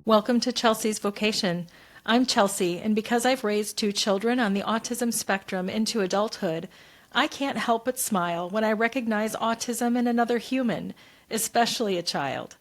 Welcome to Chelsea's Vocation. I'm Chelsea, and because I've raised two children on the autism spectrum into adulthood, I can't help but smile when I recognize autism in another human, especially a child.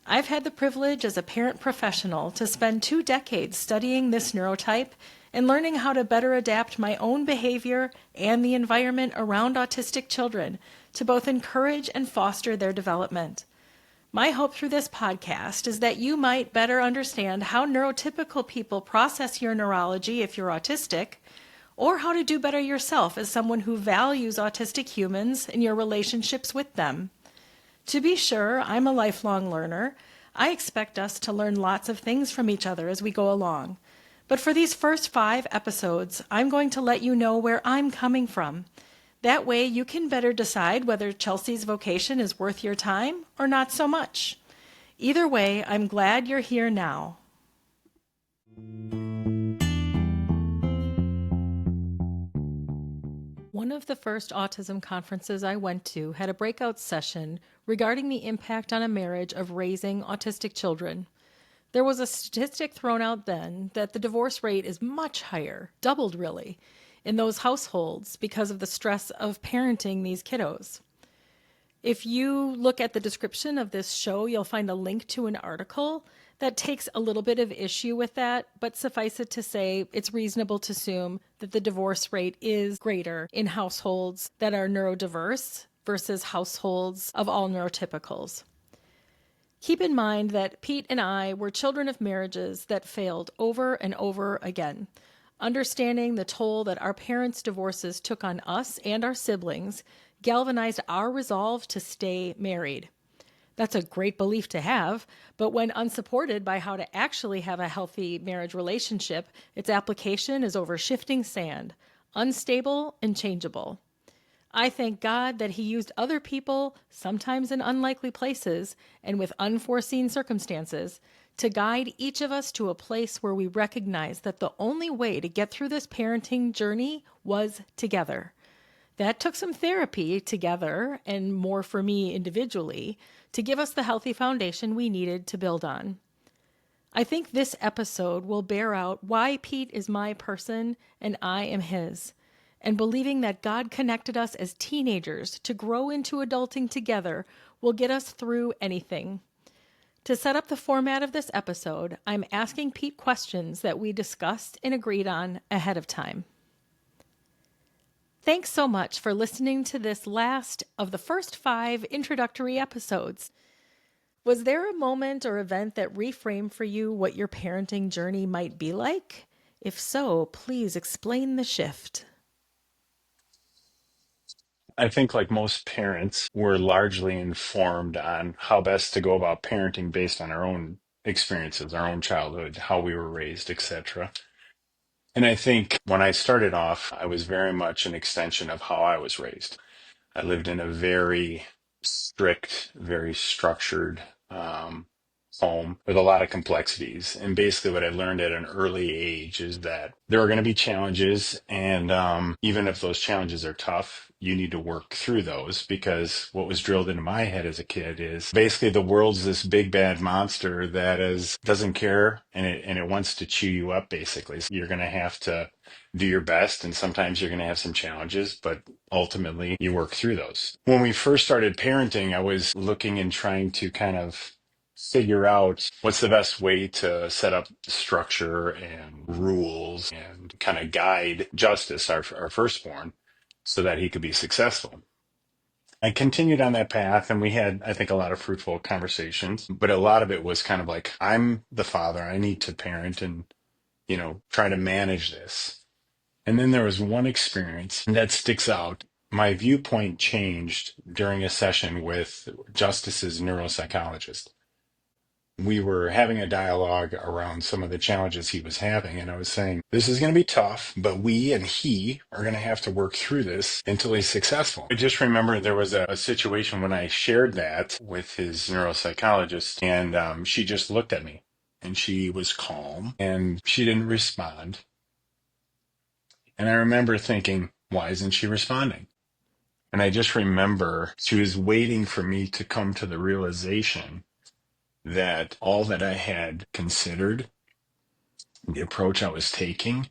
I've had the privilege as a parent professional to spend 2 decades studying this neurotype and learning how to better adapt my own behavior and the environment around autistic children to both encourage and foster their development. My hope through this podcast is that you might better understand how neurotypical people process your neurology if you're autistic, or how to do better yourself as someone who values autistic humans and your relationships with them. To be sure, I'm a lifelong learner. I expect us to learn lots of things from each other as we go along. But for these first 5 episodes, I'm going to let you know where I'm coming from. That way you can better decide whether Chelsea's Vocation is worth your time or not so much. Either way, I'm glad you're here now. One of the first autism conferences I went to had a breakout session regarding the impact on a marriage of raising autistic children. There was a statistic thrown out then that the divorce rate is much higher, doubled really, in those households because of the stress of parenting these kiddos. If you look at the description of this show, you'll find a link to an article that takes a little bit of issue with that, but suffice it to say, it's reasonable to assume that the divorce rate is greater in households that are neurodiverse versus households of all neurotypicals. Keep in mind that Pete and I were children of marriages that failed over and over again. Understanding the toll that our parents' divorces took on us and our siblings galvanized our resolve to stay married. That's a great belief to have, but when unsupported by how to actually have a healthy marriage relationship, its application is over shifting sand, unstable and changeable. I thank God that He used other people, sometimes in unlikely places and with unforeseen circumstances, to guide each of us to a place where we recognize that the only way to get through this parenting journey was together. That took some therapy together, and more for me individually, to give us the healthy foundation we needed to build on. I think this episode will bear out why Pete is my person and I am his, and believing that God connected us as teenagers to grow into adulting together will get us through anything. To set up the format of this episode, I'm asking Pete questions that we discussed and agreed on ahead of time. Thanks so much for listening to this last of the first 5 introductory episodes. Was there a moment or event that reframed for you what your parenting journey might be like? If so, please explain the shift. I think, like most parents, we're largely informed on how best to go about parenting based on our own experiences, our own childhood, how we were raised, etc. And I think when I started off, I was very much an extension of how I was raised. I lived in a very strict, very structured home with a lot of complexities. And basically, what I learned at an early age is that there are going to be challenges. And even if those challenges are tough, you need to work through those, because what was drilled into my head as a kid is basically the world's this big bad monster that doesn't care, and it wants to chew you up, basically. So you're going to have to do your best, and sometimes you're going to have some challenges, but ultimately you work through those. When we first started parenting, I was looking and trying to kind of figure out what's the best way to set up structure and rules and kind of guide Justus, our firstborn, so that he could be successful. I continued on that path, and we had, I think, a lot of fruitful conversations, but a lot of it was kind of like, I'm the father, I need to parent and, try to manage this. And then there was one experience that sticks out. My viewpoint changed during a session with Justus's neuropsychologist. We were having a dialogue around some of the challenges he was having, and I was saying, this is going to be tough, but we and he are going to have to work through this until he's successful. I just remember there was a situation when I shared that with his neuropsychologist, and she just looked at me, and she was calm, and she didn't respond. And I remember thinking, why isn't she responding? And I just remember she was waiting for me to come to the realization that all that I had considered, the approach I was taking,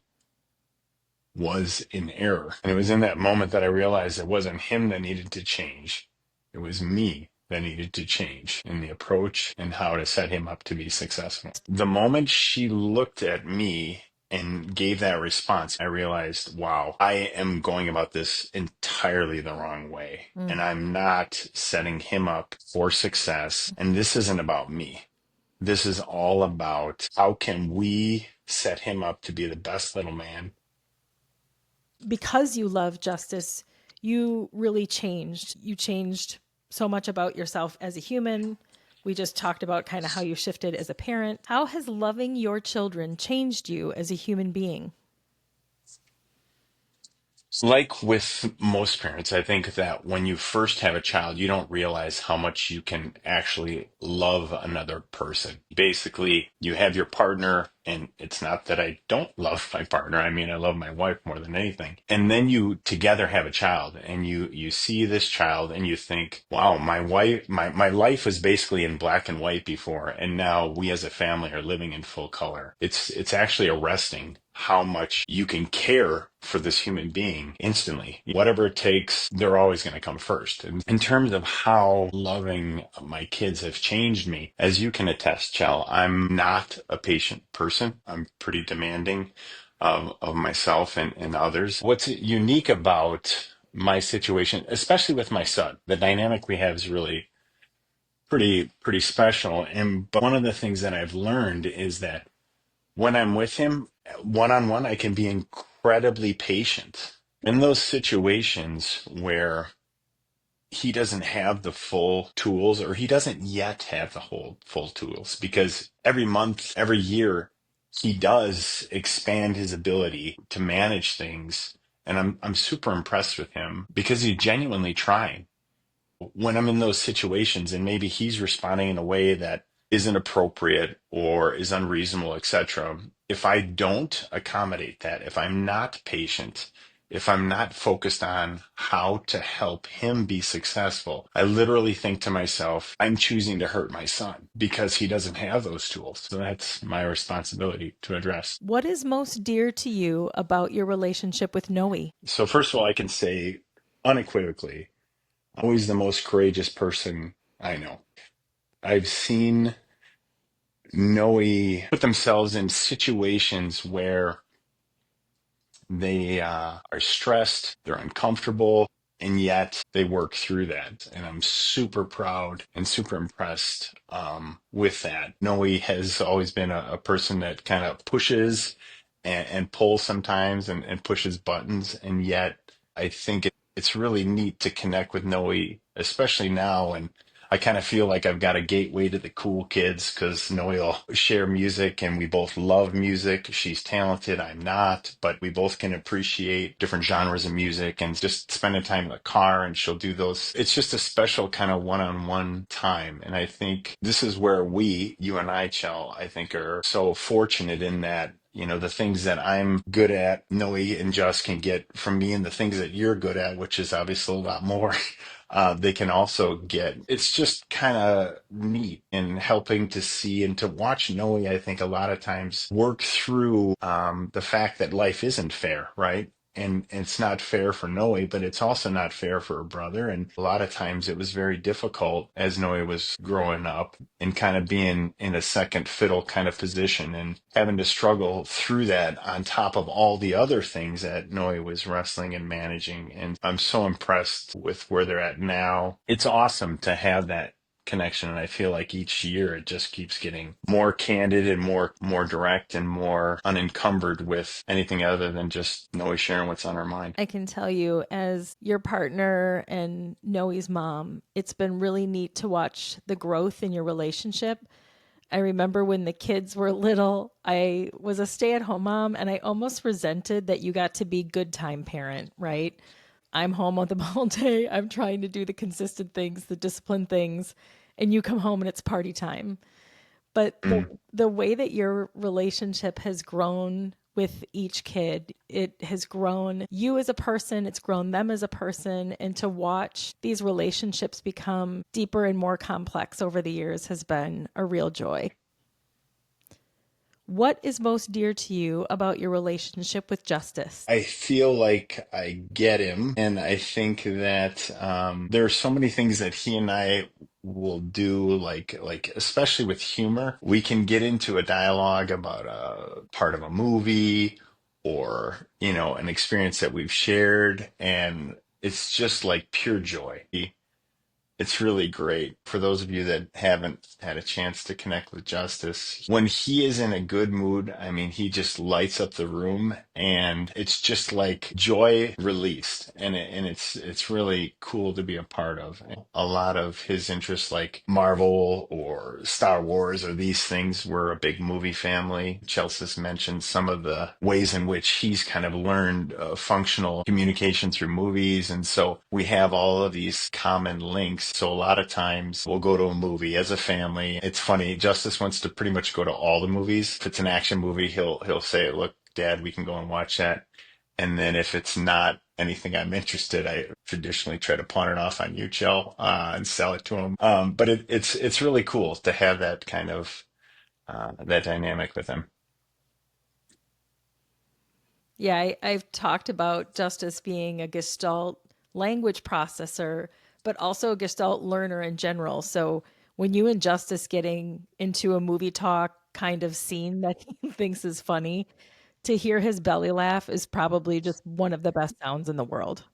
was in error. And it was in that moment that I realized it wasn't him that needed to change. It was me that needed to change in the approach and how to set him up to be successful. The moment she looked at me and gave that response, I realized, wow, I am going about this entirely the wrong way. And I'm not setting him up for success. And this isn't about me. This is all about how can we set him up to be the best little man. Because you love Justice, you really changed. You changed so much about yourself as a human. We just talked about kind of how you shifted as a parent. How has loving your children changed you as a human being? Like with most parents, I think that when you first have a child, you don't realize how much you can actually love another person. Basically, you have your partner, and it's not that I don't love my partner. I mean, I love my wife more than anything. And then you together have a child, and you see this child, and you think, wow, my wife, my life was basically in black and white before, and now we as a family are living in full color. It's actually arresting how much you can care for this human being instantly. Whatever it takes, they're always going to come first. And in terms of how loving my kids have changed me, as you can attest, Chell, I'm not a patient person. I'm pretty demanding of myself and others. What's unique about my situation, especially with my son, the dynamic we have is really pretty special. But one of the things that I've learned is that when I'm with him one on one, I can be incredibly patient. In those situations where he doesn't have the full tools, or he doesn't yet have the whole full tools, because every month, every year, he does expand his ability to manage things. And I'm super impressed with him because he's genuinely trying. When I'm in those situations and maybe he's responding in a way that isn't appropriate or is unreasonable, etc., if I don't accommodate that, if I'm not patient, if I'm not focused on how to help him be successful, I literally think to myself, I'm choosing to hurt my son because he doesn't have those tools. So that's my responsibility to address. What is most dear to you about your relationship with Noe? So first of all, I can say unequivocally, always the most courageous person I know. I've seen Noe put themselves in situations where they are stressed, they're uncomfortable, and yet they work through that. And I'm super proud and super impressed with that. Noe has always been a person that kind of pushes and pulls sometimes and pushes buttons. And yet I think it's really neat to connect with Noe, especially now. And I kind of feel like I've got a gateway to the cool kids because Noe will share music and we both love music. She's talented, I'm not, but we both can appreciate different genres of music and just spending time in the car, and she'll do those. It's just a special kind of one-on-one time. And I think this is where you and I, Chell, I think are so fortunate in that, the things that I'm good at, Noe and Just can get from me, and the things that you're good at, which is obviously a lot more, they can also get. It's just kind of neat in helping to see and to watch Noe, I think, a lot of times work through the fact that life isn't fair, right? And it's not fair for Noe, but it's also not fair for her brother. And a lot of times it was very difficult as Noe was growing up and kind of being in a second fiddle kind of position and having to struggle through that on top of all the other things that Noe was wrestling and managing. And I'm so impressed with where they're at now. It's awesome to have that connection, and I feel like each year it just keeps getting more candid and more direct and more unencumbered with anything other than just Noe sharing what's on her mind. I can tell you, as your partner and Noe's mom, it's been really neat to watch the growth in your relationship. I remember when the kids were little, I was a stay-at-home mom and I almost resented that you got to be good time parent, right? I'm home with them all day. I'm trying to do the consistent things, the disciplined things, and you come home and it's party time. But the way that your relationship has grown with each kid. It has grown you as a person, it's grown them as a person, and to watch these relationships become deeper and more complex over the years has been a real joy. What is most dear to you about your relationship with Justice? I feel like I get him, and I think that there are so many things that he and I will do, like especially with humor. We can get into a dialogue about a part of a movie or, an experience that we've shared, and it's just like pure joy. It's really great. For those of you that haven't had a chance to connect with Justice, when he is in a good mood, I mean, he just lights up the room, and it's just like joy released. And it's really cool to be a part of. A lot of his interests, like Marvel or Star Wars or these things, we're a big movie family. Chelsea mentioned some of the ways in which he's kind of learned functional communication through movies. And so we have all of these common links. So a lot of times we'll go to a movie as a family. It's funny, Justice wants to pretty much go to all the movies. If it's an action movie, he'll say, "Look, Dad, we can go and watch that." And then if it's not anything I'm interested, I traditionally try to pawn it off on you, Chell, and sell it to him. But it's really cool to have that kind of that dynamic with him. Yeah, I've talked about Justice being a Gestalt language processor, but also a Gestalt learner in general. So when you and Justice getting into a movie talk kind of scene that he thinks is funny, to hear his belly laugh is probably just one of the best sounds in the world.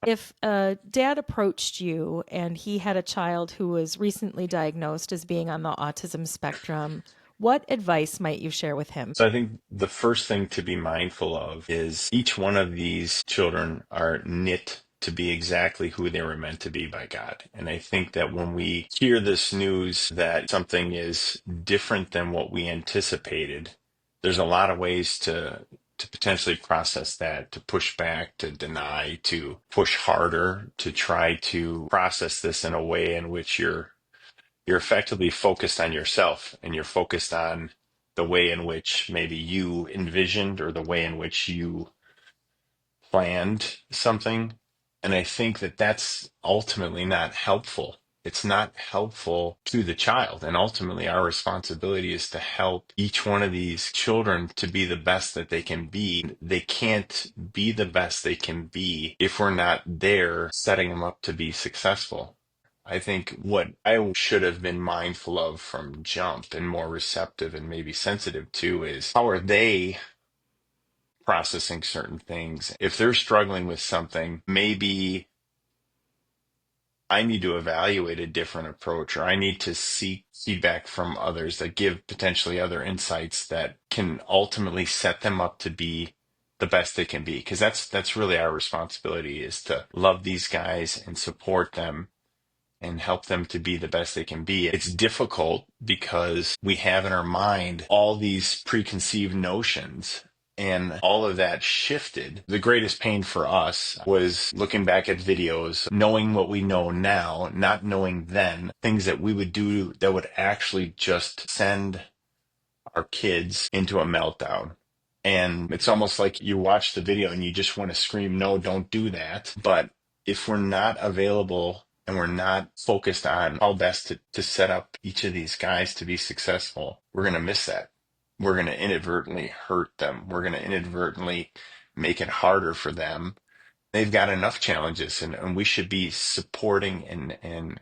If a dad approached you and he had a child who was recently diagnosed as being on the autism spectrum, what advice might you share with him? So I think the first thing to be mindful of is each one of these children are knit to be exactly who they were meant to be by God. And I think that when we hear this news that something is different than what we anticipated, there's a lot of ways to potentially process that, to push back, to deny, to push harder, to try to process this in a way in which you're effectively focused on yourself, and you're focused on the way in which maybe you envisioned or the way in which you planned something. And I think that that's ultimately not helpful. It's not helpful to the child. And ultimately, our responsibility is to help each one of these children to be the best that they can be. They can't be the best they can be if we're not there setting them up to be successful. I think what I should have been mindful of from jump and more receptive and maybe sensitive to is how are they processing certain things? If they're struggling with something, maybe I need to evaluate a different approach, or I need to seek feedback from others that give potentially other insights that can ultimately set them up to be the best they can be. Because that's really our responsibility, is to love these guys and support them and help them to be the best they can be. It's difficult because we have in our mind all these preconceived notions, and all of that shifted. The greatest pain for us was looking back at videos, knowing what we know now, not knowing then, things that we would do that would actually just send our kids into a meltdown. And it's almost like you watch the video and you just want to scream, no, don't do that. But if we're not available and we're not focused on how best to set up each of these guys to be successful, we're going to miss that. We're going to inadvertently hurt them. We're going to inadvertently make it harder for them. They've got enough challenges, and we should be supporting and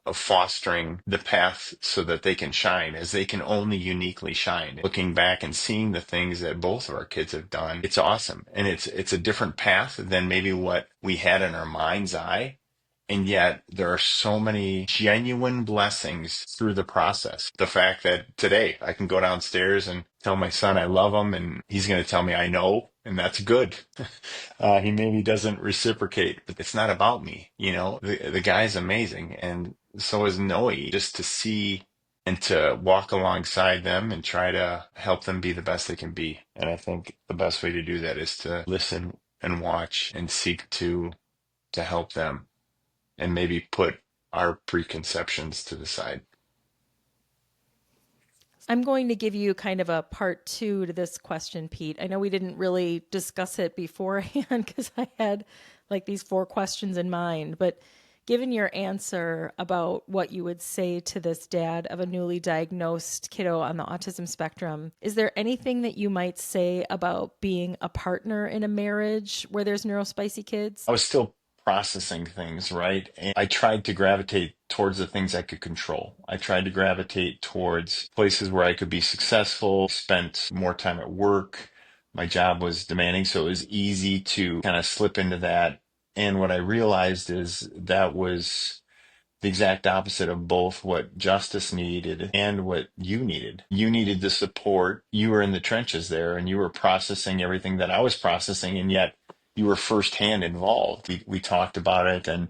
of fostering the path so that they can shine as they can only uniquely shine. Looking back and seeing the things that both of our kids have done, it's awesome. And it's a different path than maybe what we had in our mind's eye. And yet there are so many genuine blessings through the process. The fact that today I can go downstairs and tell my son I love him, and he's going to tell me I know, and that's good. He maybe doesn't reciprocate, but it's not about me. The guy's amazing. And so is Noe. Just to see and to walk alongside them and try to help them be the best they can be. And I think the best way to do that is to listen and watch and seek to help them, and maybe put our preconceptions to the side. I'm going to give you kind of a part two to this question, Pete. I know we didn't really discuss it beforehand because I had like these four questions in mind, but given your answer about what you would say to this dad of a newly diagnosed kiddo on the autism spectrum, is there anything that you might say about being a partner in a marriage where there's neurospicy kids? I was still processing things, right? And I tried to gravitate towards the things I could control. I tried to gravitate towards places where I could be successful, spent more time at work. My job was demanding, so it was easy to kind of slip into that. And what I realized is that was the exact opposite of both what Justice needed and what you needed. You needed the support. You were in the trenches there and you were processing everything that I was processing, and yet you were firsthand involved. We talked about it and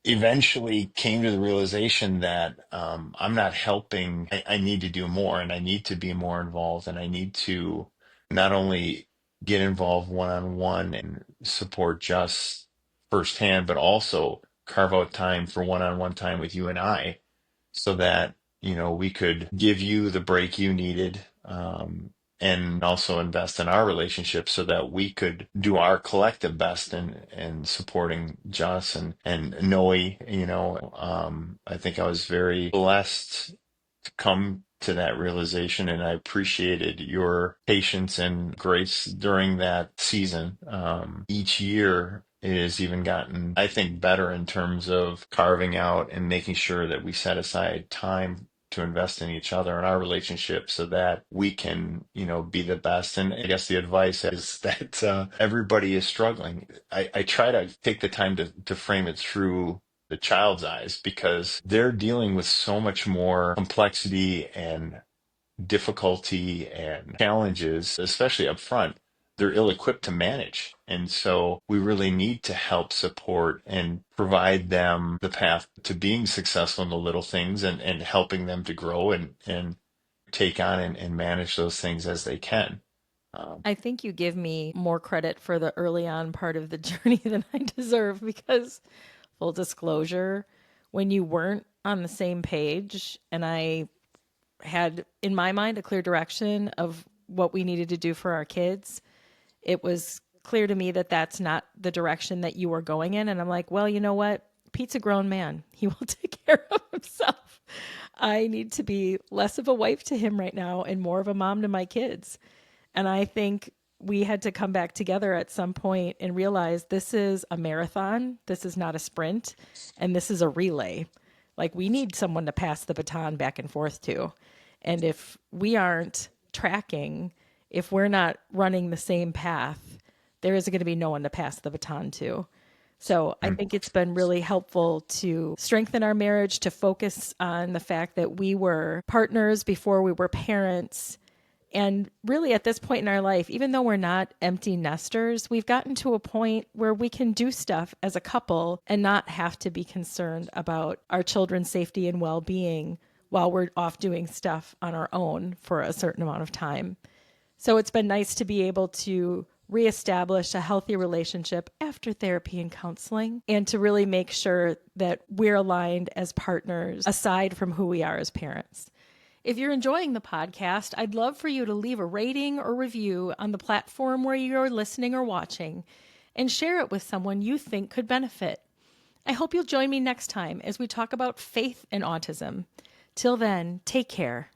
eventually came to the realization that I'm not helping. I need to do more and I need to be more involved and I need to not only get involved one on one and support Just firsthand, but also carve out time for one-on-one time with you and I so that, we could give you the break you needed, and also invest in our relationship so that we could do our collective best in supporting Joss and Noe, I think I was very blessed to come to that realization, and I appreciated your patience and grace during that season. Each year it has even gotten, I think, better in terms of carving out and making sure that we set aside time to invest in each other and our relationship so that we can, be the best. And I guess the advice is that everybody is struggling. I try to take the time to frame it through the child's eyes because they're dealing with so much more complexity and difficulty and challenges, especially up front, they're ill-equipped to manage. And so we really need to help support and provide them the path to being successful in the little things and helping them to grow and take on and manage those things as they can. I think you give me more credit for the early on part of the journey than I deserve because, full disclosure, when you weren't on the same page and I had in my mind a clear direction of what we needed to do for our kids, it was clear to me that that's not the direction that you were going in. And I'm like, well, you know what? Pete's a grown man. He will take care of himself. I need to be less of a wife to him right now and more of a mom to my kids. And I think we had to come back together at some point and realize this is a marathon. This is not a sprint. And this is a relay. Like we need someone to pass the baton back and forth to. And if we aren't tracking, if we're not running the same path, there is going to be no one to pass the baton to. So I think it's been really helpful to strengthen our marriage, to focus on the fact that we were partners before we were parents. And really at this point in our life, even though we're not empty nesters, we've gotten to a point where we can do stuff as a couple and not have to be concerned about our children's safety and well-being while we're off doing stuff on our own for a certain amount of time. So it's been nice to be able to reestablish a healthy relationship after therapy and counseling and to really make sure that we're aligned as partners aside from who we are as parents. If you're enjoying the podcast, I'd love for you to leave a rating or review on the platform where you're listening or watching and share it with someone you think could benefit. I hope you'll join me next time as we talk about faith and autism. Till then, take care.